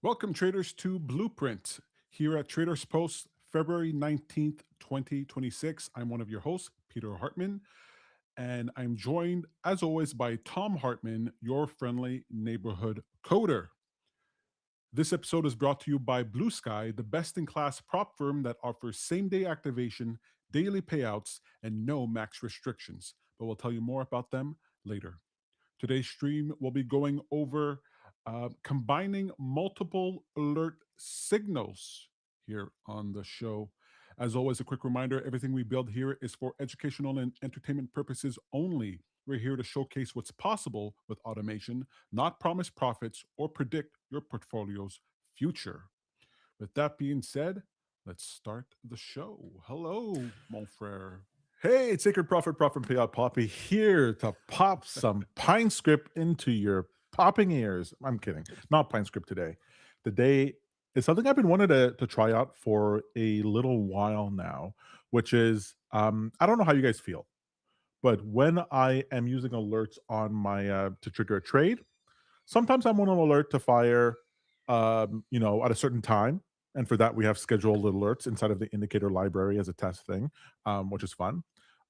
Welcome, traders, to Blueprint here at TradersPost, February 19th, 2026. I'm one of your hosts, Peter Hartman, and I'm joined, as always, by Tom Hartman, your friendly neighborhood coder. This episode is brought to you by Blue Sky, the best in class prop firm that offers same day activation, daily payouts, and no max restrictions. But we'll tell you more about them later. Today's stream will be going over combining multiple alert signals here on the show. As always, a quick reminder, everything we build here is for educational and entertainment purposes only. We're here to showcase what's possible with automation, not promise profits or predict your portfolio's future. With that being said, let's start the show. Hello, mon frere. Hey, it's Sacred Prophet Payout Poppy here to pop some Pine Script into your popping ears. I'm kidding. Not Pine Script today. Today is something I've been wanting to try out for a little while now, which is I don't know how you guys feel, but when I am using alerts on my to trigger a trade, sometimes I want an alert to fire at a certain time. And for that, we have scheduled alerts inside of the indicator library as a test thing, which is fun.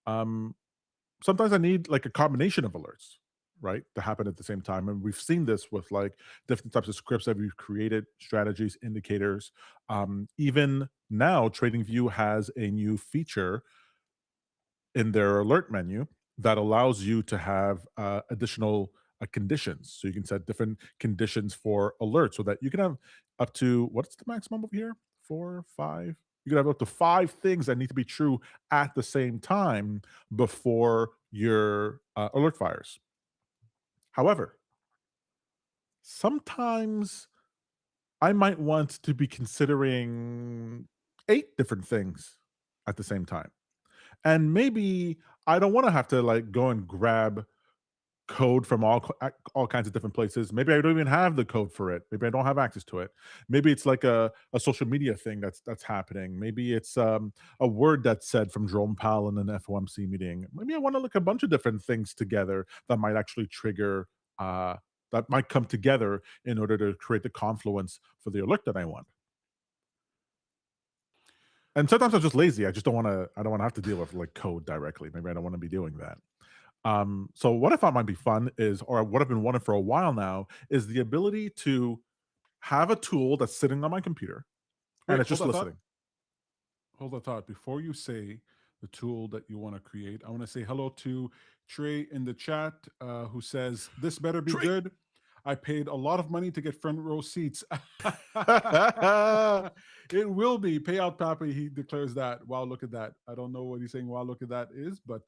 Um, Sometimes I need like a combination of alerts, right, to happen at the same time. And we've seen this with like different types of scripts that we've created, strategies, indicators. Even now, TradingView has a new feature in their alert menu that allows you to have additional conditions. So you can set different conditions for alerts so that you can have up to, what's the maximum over here? 4, 5. You can have up to 5 things that need to be true at the same time before your alert fires. However, sometimes I might want to be considering 8 different things at the same time. And maybe I don't want to have to like go and grab code from all kinds of different places. Maybe I don't even have the code for it. Maybe I don't have access to it. Maybe it's like a social media thing that's happening. Maybe it's a word that's said from Jerome Powell in an FOMC meeting. Maybe I want to look a bunch of different things together that might actually trigger that might come together in order to create the confluence for the alert that I want. And sometimes I'm just lazy. I just don't want to. I don't want to have to deal with like code directly. Maybe I don't want to be doing that. So what I thought might be fun is, or what I've been wanting for a while now, is the ability to have a tool that's sitting on my computer and Wait, it's just listening. hold a thought. Before you say the tool that you want to create, I want to say hello to Trey in the chat who says, "This better be Trey. good. I paid a lot of money to get front row seats." It will be. Payout Pappy, he declares that. Wow, look at that. I don't know what he's saying, wow, look at that is, but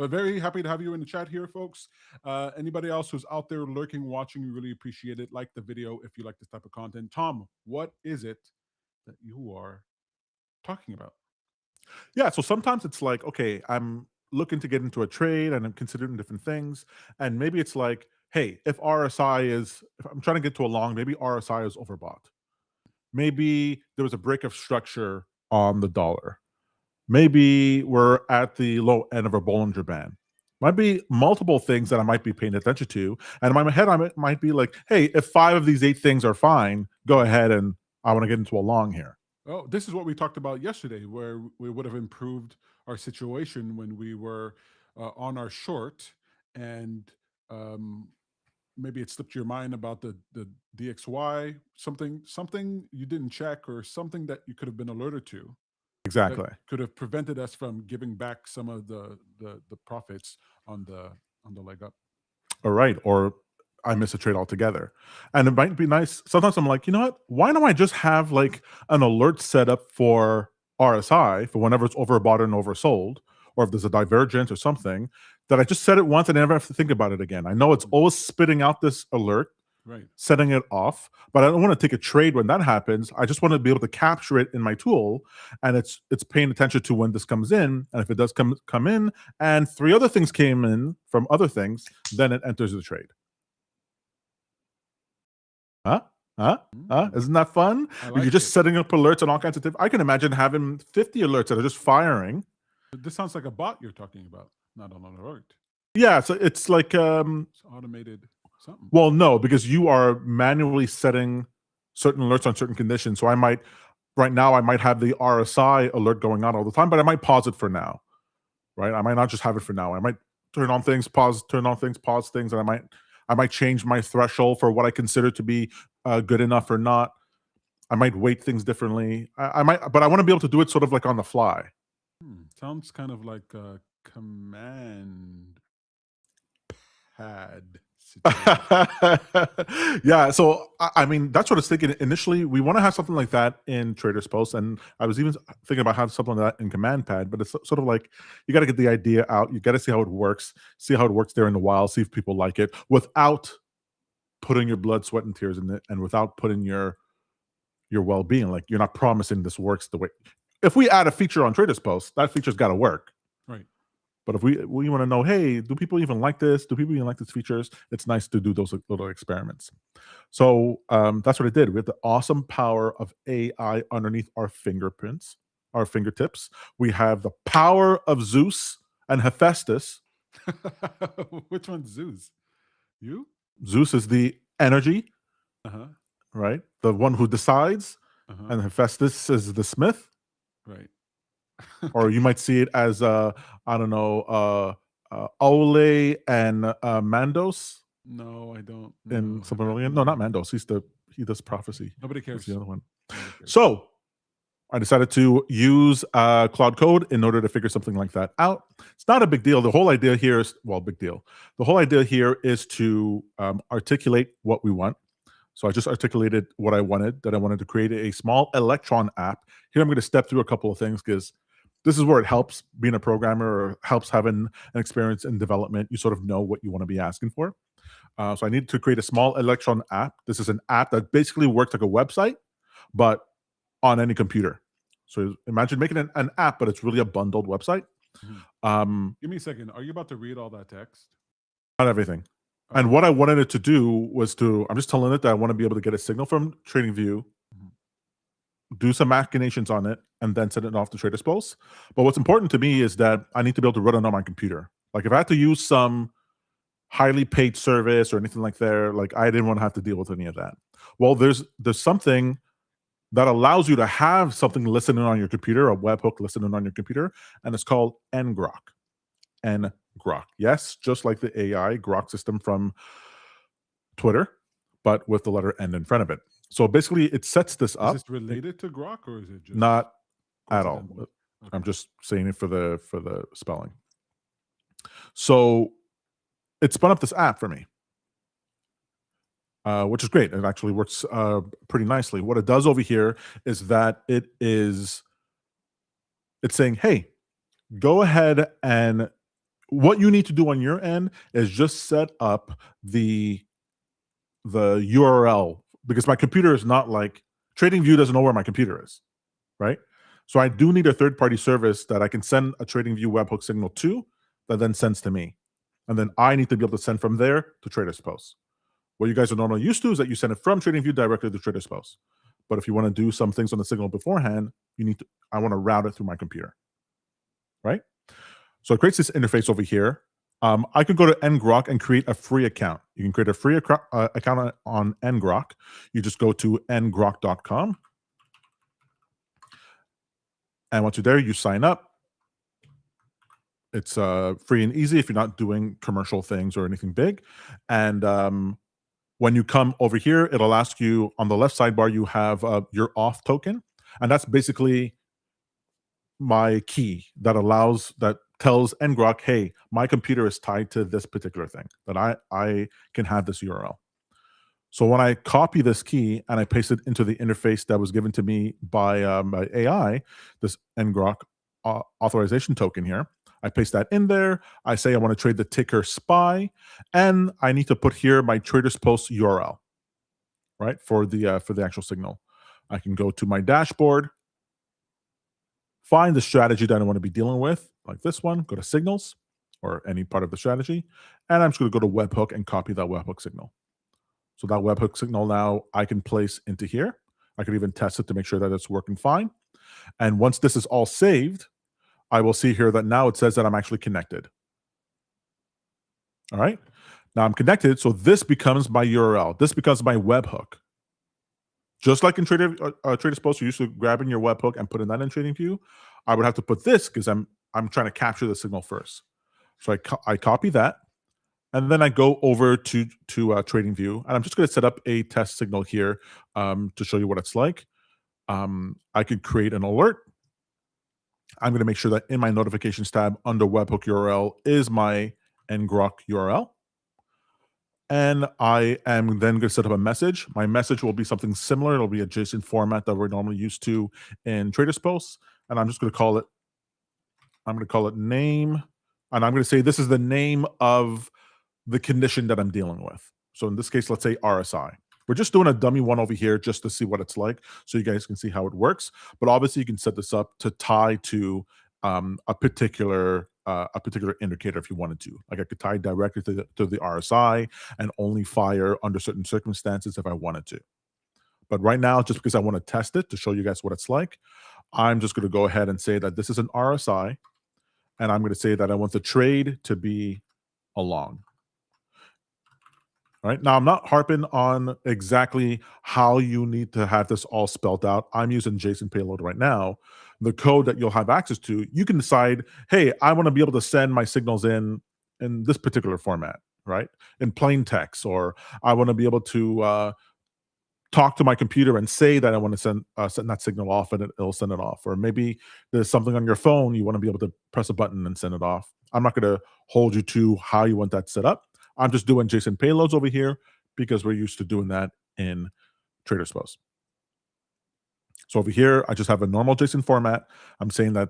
very happy to have you in the chat here, folks. Anybody else who's out there lurking, watching, we really appreciate it. Like the video if you like this type of content. Tom, what is it that you are talking about? Yeah, so sometimes it's like, okay, I'm looking to get into a trade and I'm considering different things. And maybe it's like, hey, if I'm trying to get to a long, maybe RSI is overbought. Maybe there was a break of structure on the dollar. Maybe we're at the low end of a Bollinger Band. Might be multiple things that I might be paying attention to. And in my head, might be like, hey, if 5 of these 8 things are fine, go ahead and I want to get into a long here. Oh, this is what we talked about yesterday, where we would have improved our situation when we were on our short, and maybe it slipped your mind about the DXY, something you didn't check, or something that you could have been alerted to that Exactly. could have prevented us from giving back some of the profits on the leg up. All right. Or I miss a trade altogether. And it might be nice. Sometimes I'm like, you know what? Why don't I just have like an alert set up for RSI for whenever it's overbought and oversold, or if there's a divergence or something, that I just set it once and I never have to think about it again. I know it's always spitting out this alert, Right. setting it off, but I don't want to take a trade when that happens. I just want to be able to capture it in my tool, and it's paying attention to when this comes in, and if it does come in, and 3 other things came in from other things, then it enters the trade. Huh? Isn't that fun? Like You're just it. setting up alerts and all kinds of things. I can imagine having 50 alerts that are just firing. This sounds like a bot you're talking about, not an alert. Yeah, so it's like It's automated something. well, no, because you are manually setting certain alerts on certain conditions. So right now, I might have the RSI alert going on all the time, but I might pause it for now, right? I might not just have it for now. I might turn on things, pause things, and I might change my threshold for what I consider to be good enough or not. I might weight things differently. I might, but I want to be able to do it sort of like on the fly. Sounds kind of like a command pad situation. Yeah, so I mean that's what I was thinking initially. We want to have something like that in TradersPost, and I was even thinking about having something like that in CommandPad. But it's sort of like you got to get the idea out. You got to see how it works, there in the wild, see if people like it, without putting your blood, sweat, and tears in it, and without putting your well-being. Like you're not promising this works the way. If we add a feature on TradersPost, that feature's got to work. Right. But if we want to know, hey, do people even like this? Do people even like these features? It's nice to do those little experiments. So that's what I did. We have the awesome power of AI underneath our fingerprints, our fingertips. We have the power of Zeus and Hephaestus. Which one's Zeus? You? Zeus is the energy, right? The one who decides. And Hephaestus is the smith. Right. Or you might see it as I don't know, Ole and Mandos. No, I don't. In Silmarillion. No, not Mandos. He does prophecy. Nobody cares. That's the other one. So I decided to use Claude Code in order to figure something like that out. It's not a big deal. The whole idea here is, big deal. The whole idea here is to articulate what we want. So I just articulated what I wanted, that I wanted to create a small Electron app. Here I'm going to step through a couple of things because this is where it helps being a programmer or helps having an experience in development. You sort of know what you want to be asking for. So I needed to create a small Electron app. This is an app that basically works like a website, but on any computer. So imagine making an app, but it's really a bundled website. Give me a second. Are you about to read all that text? Not everything. And what I wanted it to do was I'm just telling it that I want to be able to get a signal from TradingView, do some machinations on it, and then send it off to TradersPost. But what's important to me is that I need to be able to run it on my computer. Like if I had to use some highly paid service or anything like that, like I didn't want to have to deal with any of that. Well, there's something that allows you to have something listening on your computer, a webhook listening on your computer, and it's called ngrok. ngrok. Yes, just like the AI grok system from Twitter, but with the letter N in front of it. So basically, it sets this up. Is this related to grok or is it just not at all? Okay. I'm just saying it for the spelling. So it spun up this app for me, which is great. It actually works pretty nicely. What it does over here is that it's saying, hey, go ahead, and what you need to do on your end is just set up the URL, because my computer is not like TradingView doesn't know where my computer is, right? So I do need a third-party service that I can send a TradingView webhook signal to that then sends to me. And then I need to be able to send from there to TradersPost. What you guys are normally used to is that you send it from TradingView directly to TradersPost. But if you want to do some things on the signal beforehand, I want to route it through my computer, right? So it creates this interface over here. I could go to ngrok and create a free account. You can create a free account on ngrok. You just go to ngrok.com. And once you're there, you sign up. It's free and easy if you're not doing commercial things or anything big. And when you come over here, it'll ask you on the left sidebar, you have your auth token. And that's basically my key that tells ngrok, hey, my computer is tied to this particular thing, that I can have this URL. So when I copy this key and I paste it into the interface that was given to me by AI, this ngrok authorization token here, I paste that in there. I say I want to trade the ticker SPY, and I need to put here my TradersPost URL, right, for the actual signal. I can go to my dashboard, find the strategy that I want to be dealing with, like this one, go to signals or any part of the strategy, and I'm just going to go to webhook and copy that webhook signal. So that webhook signal now I can place into here. I could even test it to make sure that it's working fine. And once this is all saved, I will see here that now it says that I'm actually connected. All right. Now I'm connected, so this becomes my URL. This becomes my webhook. Just like in TradersPost, you used to grab in your webhook and put in that in TradingView. I would have to put this because I'm trying to capture the signal first. So I copy that, and then I go over to TradingView, and I'm just going to set up a test signal here to show you what it's like. I could create an alert. I'm going to make sure that in my notifications tab under webhook URL is my ngrok URL. And I am then going to set up a message. My message will be something similar. It'll be a JSON format that we're normally used to in TradersPost. And I'm just going to call it name. And I'm going to say this is the name of the condition that I'm dealing with. So in this case, let's say RSI. We're just doing a dummy one over here just to see what it's like so you guys can see how it works. But obviously you can set this up to tie to a particular indicator if you wanted to. Like I could tie directly to the RSI and only fire under certain circumstances if I wanted to. But right now, just because I want to test it to show you guys what it's like, I'm just going to go ahead and say that this is an RSI, and I'm going to say that I want the trade to be along. All right. Now, I'm not harping on exactly how you need to have this all spelled out. I'm using JSON payload right now. The code that you'll have access to, you can decide, hey, I want to be able to send my signals in this particular format, right? In plain text, or I want to be able to talk to my computer and say that I want to send that signal off, and it'll send it off. Or maybe there's something on your phone, you want to be able to press a button and send it off. I'm not going to hold you to how you want that set up. I'm just doing JSON payloads over here because we're used to doing that in TradersPost. So over here, I just have a normal JSON format. I'm saying that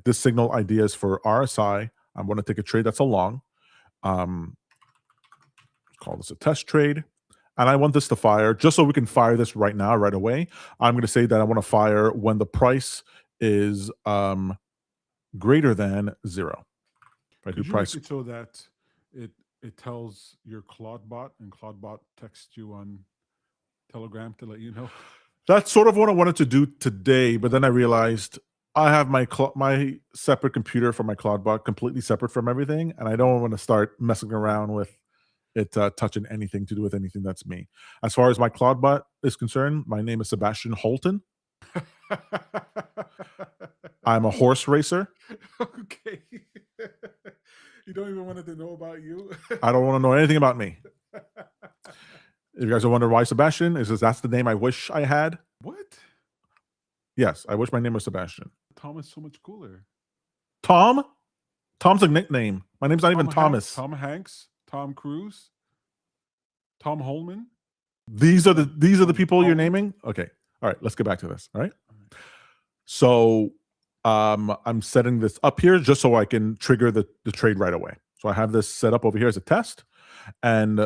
this signal ID is for RSI. I want to take a trade that's along. Call this a test trade. And I want this to fire just so we can fire this right now, right away. I'm going to say that I want to fire when the price is greater than 0. If I do price, make it so that it tells your Claude bot, and Claude bot texts you on Telegram to let you know. That's sort of what I wanted to do today, but then I realized I have my separate computer for my Claude bot completely separate from everything, and I don't want to start messing around with it touching anything to do with anything that's me. As far as my Claude bot is concerned, my name is Sebastian Holton. I'm a horse racer. Okay. You don't even want it to know about you? I don't want to know anything about me. If you guys are wondering why Sebastian, that's the name I wish I had. What? Yes, I wish my name was Sebastian. Tom is so much cooler. Tom? Tom's a nickname. My name's not even Thomas. Tom Hanks, Tom Cruise, Tom Holman. These are the people you're naming? Okay. All right, let's get back to this. All right. So I'm setting this up here just so I can trigger the trade right away. So I have this set up over here as a test. And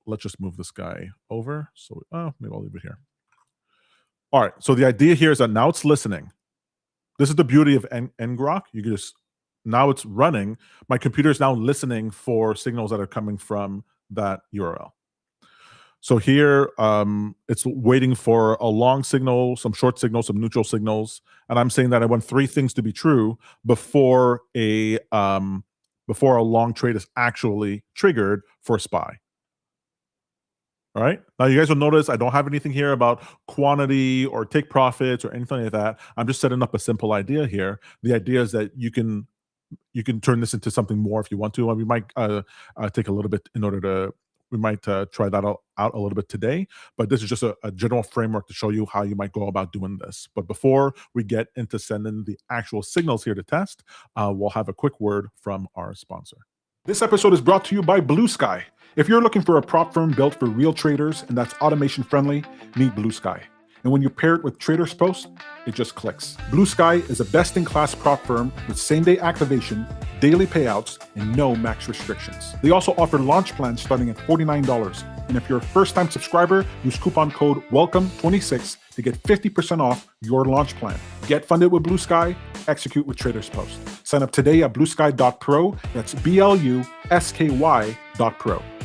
let's just move this guy over. So maybe I'll leave it here. All right. So the idea here is that now it's listening. This is the beauty of ngrok. You can just, now it's running. My computer is now listening for signals that are coming from that URL. So here, it's waiting for a long signal, some short signals, some neutral signals, and I'm saying that I want 3 things to be true before a long trade is actually triggered for SPY. All right. Now you guys will notice I don't have anything here about quantity or take profits or anything like that. I'm just setting up a simple idea here. The idea is that you can turn this into something more if you want to. And we might take a little bit in order to. We might try that out a little bit today, but this is just a general framework to show you how you might go about doing this. But before we get into sending the actual signals here to test, we'll have a quick word from our sponsor. This episode is brought to you by Blue Sky. If you're looking for a prop firm built for real traders and that's automation friendly, meet Blue Sky. And when you pair it with TradersPost, it just clicks. Blue Sky is a best-in-class prop firm with same-day activation, daily payouts, and no max restrictions. They also offer launch plans starting at $49. And if you're a first-time subscriber, use coupon code WELCOME26 to get 50% off your launch plan. Get funded with Blue Sky, execute with TradersPost. Sign up today at bluesky.pro, that's BLUSKY.pro,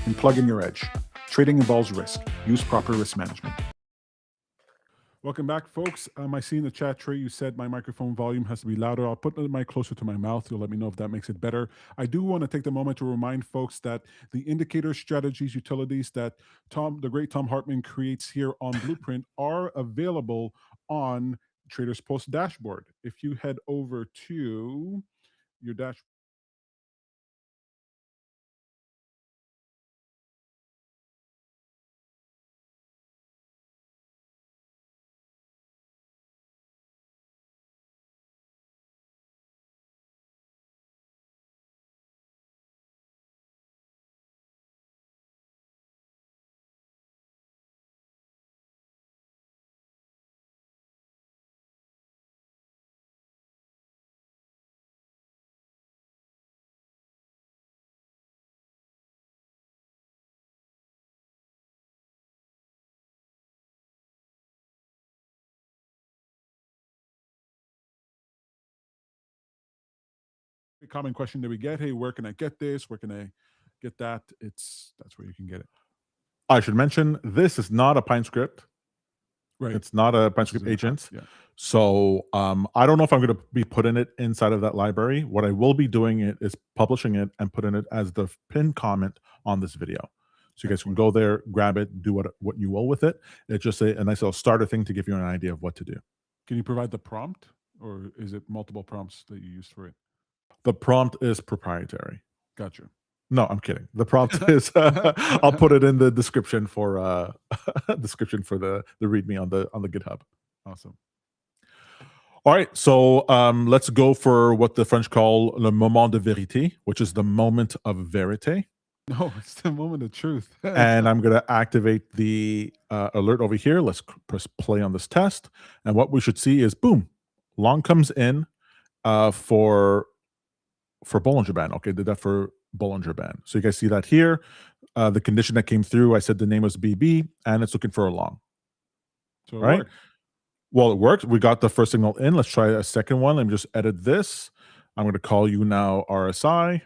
and plug in your edge. Trading involves risk. Use proper risk management. Welcome back, folks. I see in the chat tray you said my microphone volume has to be louder. I'll put the mic closer to my mouth. You'll let me know if that makes it better. I do want to take the moment to remind folks that the indicator strategies utilities that the great Tom Hartman creates here on Blueprint are available on TradersPost dashboard. If you head over to your dashboard, a common question that we get: hey, where can I get this? Where can I get that? That's where you can get it. I should mention this is not a Pine script. Right. It's not a Pine script agent. Yeah. So I don't know if I'm going to be putting it inside of that library. What I will be doing is publishing it and putting it as the pinned comment on this video. So you guys can go there, grab it, do what you will with it. It's just a nice little starter thing to give you an idea of what to do. Can you provide the prompt, or is it multiple prompts that you use for it? The prompt is proprietary. Gotcha. No, I'm kidding. The prompt is I'll put it in the description for the README on the GitHub. Awesome. All right, so let's go for what the French call le moment de vérité, which is the moment of verite. No, it's the moment of truth. And I'm going to activate the alert over here. Let's press play on this test. And what we should see is, boom, long comes in for Bollinger Band. Okay, did that for Bollinger Band. So you guys see that here. The condition that came through, I said the name was BB, and it's looking for a long. So right? Worked. Well, it worked. We got the first signal in. Let's try a second one. Let me just edit this. I'm going to call you now RSI.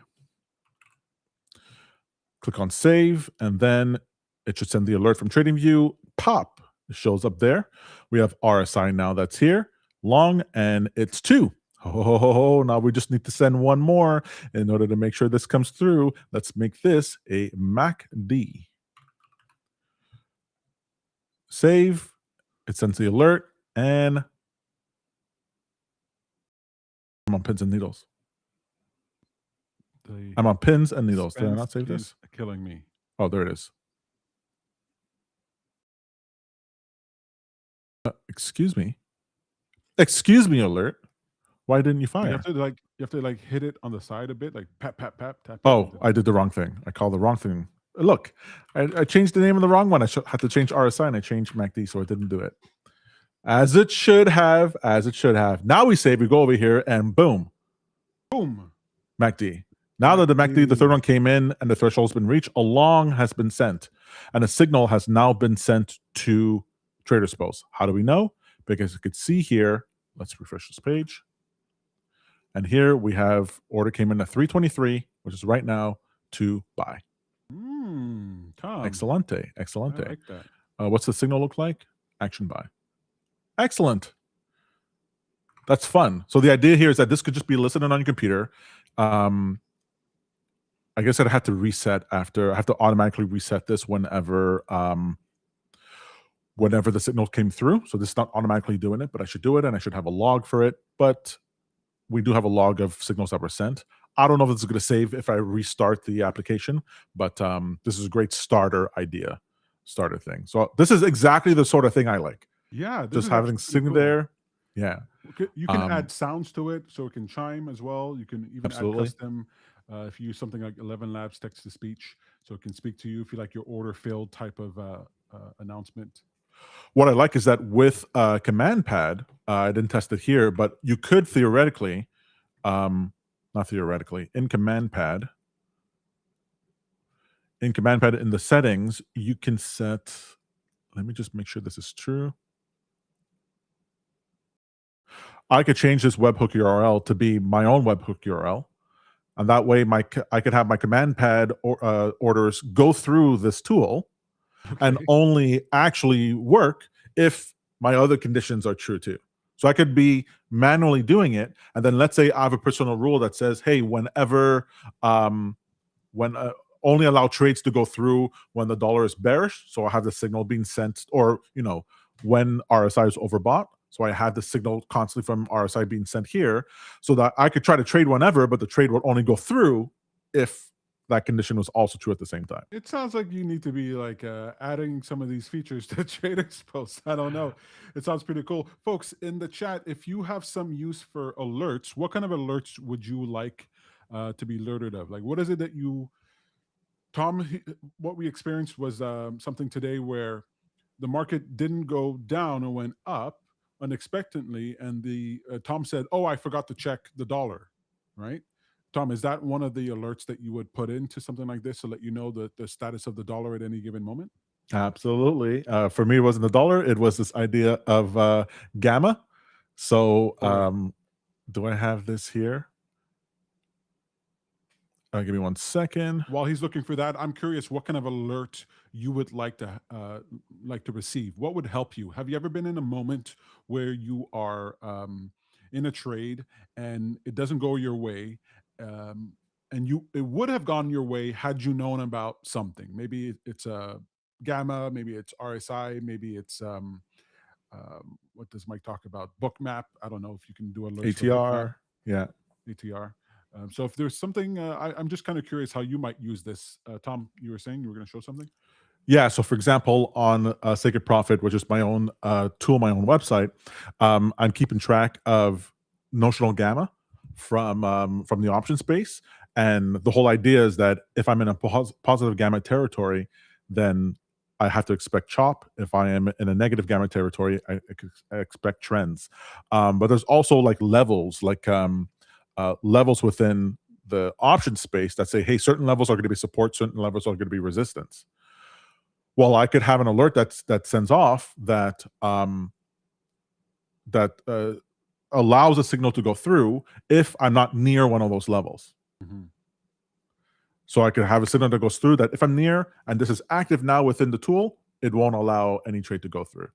Click on save, and then it should send the alert from TradingView. Pop, it shows up there. We have RSI now that's here, long, and it's 2. Oh, now we just need to send one more in order to make sure this comes through. Let's make this a MACD. Save, it sends the alert, and I'm on pins and needles. I'm on pins and needles. Did I not save this? Killing me. Oh, there it is. Excuse me. Excuse me, alert. Why didn't you fire? You have to hit it on the side a bit, like pat, pat, pat, tap. Oh, I did the wrong thing. I called the wrong thing. Look, I changed the name of the wrong one. I had to change RSI, and I changed MACD, so it didn't do it. As it should have. As it should have. Now we save. We go over here, and boom. Boom. MACD. Now that the MACD, the third one came in, and the threshold's been reached, a long has been sent, and a signal has now been sent to TradersPost. How do we know? Because you could see here. Let's refresh this page. And here we have order came in at 323, which is right now to buy. Tom. Excelente. Excelente. I like that. What's the signal look like? Action buy. Excellent. That's fun. So the idea here is that this could just be listening on your computer. I guess I'd have to reset after. I have to automatically reset this whenever the signal came through. So this is not automatically doing it, but I should do it, and I should have a log for it. But we do have a log of signals that were sent. I don't know if this is going to save if I restart the application, but this is a great starter thing. So this is exactly the sort of thing I like. Yeah. Just having sitting there. Yeah. You can add sounds to it so it can chime as well. You can even add custom, if you use something like 11 Labs text-to-speech, so it can speak to you if you like your order filled type of announcement. What I like is that with CommandPad, I didn't test it here, but you could theoretically, not theoretically, in CommandPad, in the settings, you can set, let me just make sure this is true. I could change this webhook URL to be my own webhook URL. And that way I could have my CommandPad orders go through this tool and only actually work if my other conditions are true too. So I could be manually doing it, and then let's say I have a personal rule that says, hey, whenever when only allow trades to go through when the dollar is bearish. So I have the signal being sent, or when RSI is overbought. So I had the signal constantly from RSI being sent here, so that I could try to trade whenever, but the trade would only go through if that condition was also true at the same time. It sounds like you need to be like adding some of these features to Traders Post. I don't know. It sounds pretty cool. Folks, in the chat, if you have some use for alerts, what kind of alerts would you like to be alerted of? Like, what is it that you, Tom, what we experienced was something today where the market didn't go down and went up unexpectedly. And the Tom said, oh, I forgot to check the dollar, right? Tom, is that one of the alerts that you would put into something like this to let you know the status of the dollar at any given moment? Absolutely. For me, it wasn't the dollar; it was this idea of gamma. So, Correct. do I have this here? Give me 1 second. While he's looking for that, I'm curious what kind of alert you would like to receive. What would help you? Have you ever been in a moment where you are in a trade and it doesn't go your way, um, and it would have gone your way had you known about something? Maybe it's a gamma, maybe it's RSI, maybe it's what does Mike talk about? Bookmap. I don't know if you can do alerts for Bookmap. ATR. Yeah. ATR. So if there's something, I'm just kind of curious how you might use this. Tom, you were saying you were going to show something? Yeah. So, for example, on Sacred Profit, which is my own tool, my own website, I'm keeping track of notional gamma from the option space, and the whole idea is that if I'm in a positive gamma territory, then I have to expect chop. If I am in a negative gamma territory, I expect trends. But there's also like levels, levels within the option space that say, hey, certain levels are going to be support, certain levels are going to be resistance. Well, I could have an alert that sends off that allows a signal to go through if I'm not near one of those levels. Mhm. So I could have a signal that goes through that if I'm near and this is active now within the tool, it won't allow any trade to go through.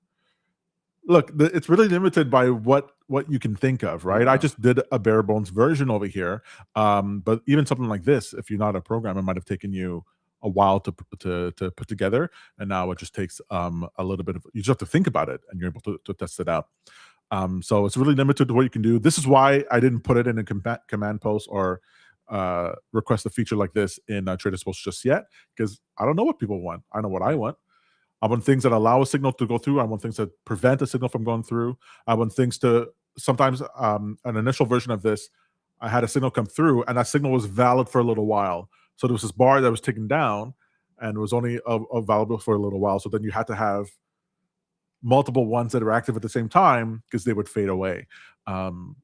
Look, it's really limited by what you can think of, right? I Yeah. just did a bare bones version over here, but even something like this, if you're not a programmer, it might have taken you a while to put together, and now it just takes a little bit of, you just have to think about it, and you're able to test it out. So it's really limited to what you can do. This is why I didn't put it in a command post or request a feature like this in TradersPost just yet, because I don't know what people want. I know what I want. I want things that allow a signal to go through. I want things that prevent a signal from going through. I want things to sometimes an initial version of this, I had a signal come through, and that signal was valid for a little while. So there was this bar that was taken down, and was only available for a little while. So then you had to have multiple ones that are active at the same time because they would fade away. Um,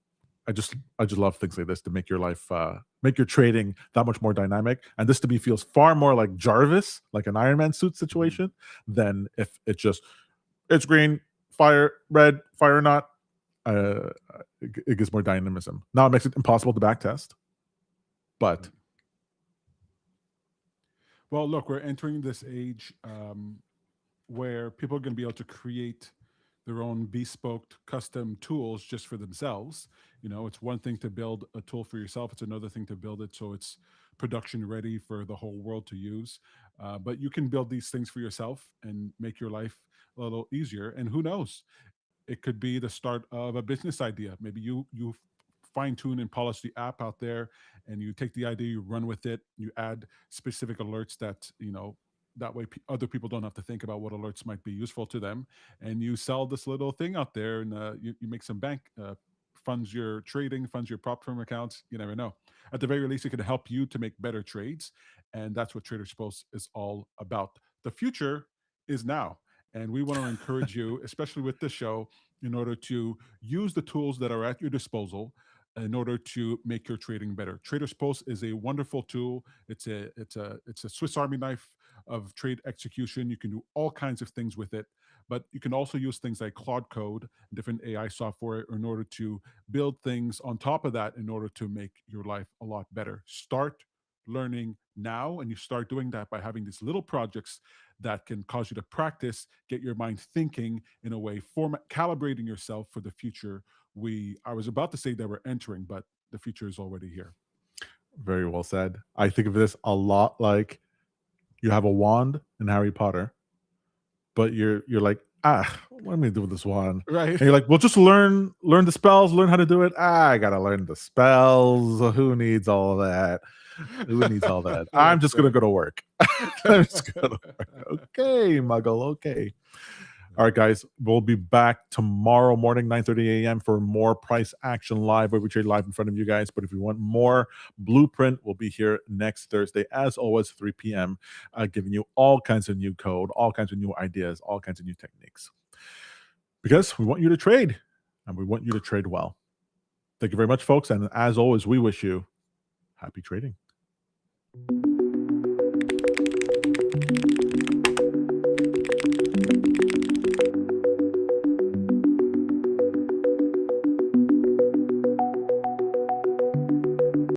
I just love things like this to make your life make your trading that much more dynamic. And this to me feels far more like Jarvis, like an Iron Man suit Mhm. situation, than if it's green, fire, red, fire or not. It gives more dynamism. Now it makes it impossible to backtest, but Right. Well, look, we're entering this age where people are going to be able to create their own bespoke custom tools just for themselves. It's one thing to build a tool for yourself, it's another thing to build it so it's production ready for the whole world to use. But you can build these things for yourself and make your life a little easier. And who knows, it could be the start of a business idea. Maybe you fine tune and polish the app out there, and you take the idea, you run with it, you add specific alerts that that way other people don't have to think about what alerts might be useful to them, and you sell this little thing out there, and you make some bank. Funds your trading, funds your prop firm accounts. You never know. At the very least, it can help you to make better trades, and that's what Traders Post is all about. The future is now, and we want to encourage you, especially with this show, in order to use the tools that are at your disposal in order to make your trading better. Traders Post is a wonderful tool. It's a Swiss Army knife of trade execution. You can do all kinds of things with it, but you can also use things like Claude Code, different AI software, in order to build things on top of that in order to make your life a lot better. Start, learning now, and you start doing that by having these little projects that can cause you to practice, get your mind thinking in a way, calibrating yourself for the future. I was about to say that we're entering, but the future is already here. Very well said. I think of this a lot like you have a wand in Harry Potter, but you're like, what am I do with this wand? Right. And you're like, well, just learn the spells, learn how to do it. I gotta learn the spells. Who needs all that? Who needs all that? I'm just gonna go to work. I'm just gonna work. Okay, Muggle. Okay. All right, guys. We'll be back tomorrow morning, 9:30 a.m. for more price action live, where we trade live in front of you guys. But if you want more blueprint, we'll be here next Thursday, as always, 3 p.m., giving you all kinds of new code, all kinds of new ideas, all kinds of new techniques. Because we want you to trade, and we want you to trade well. Thank you very much, folks. And as always, we wish you happy trading.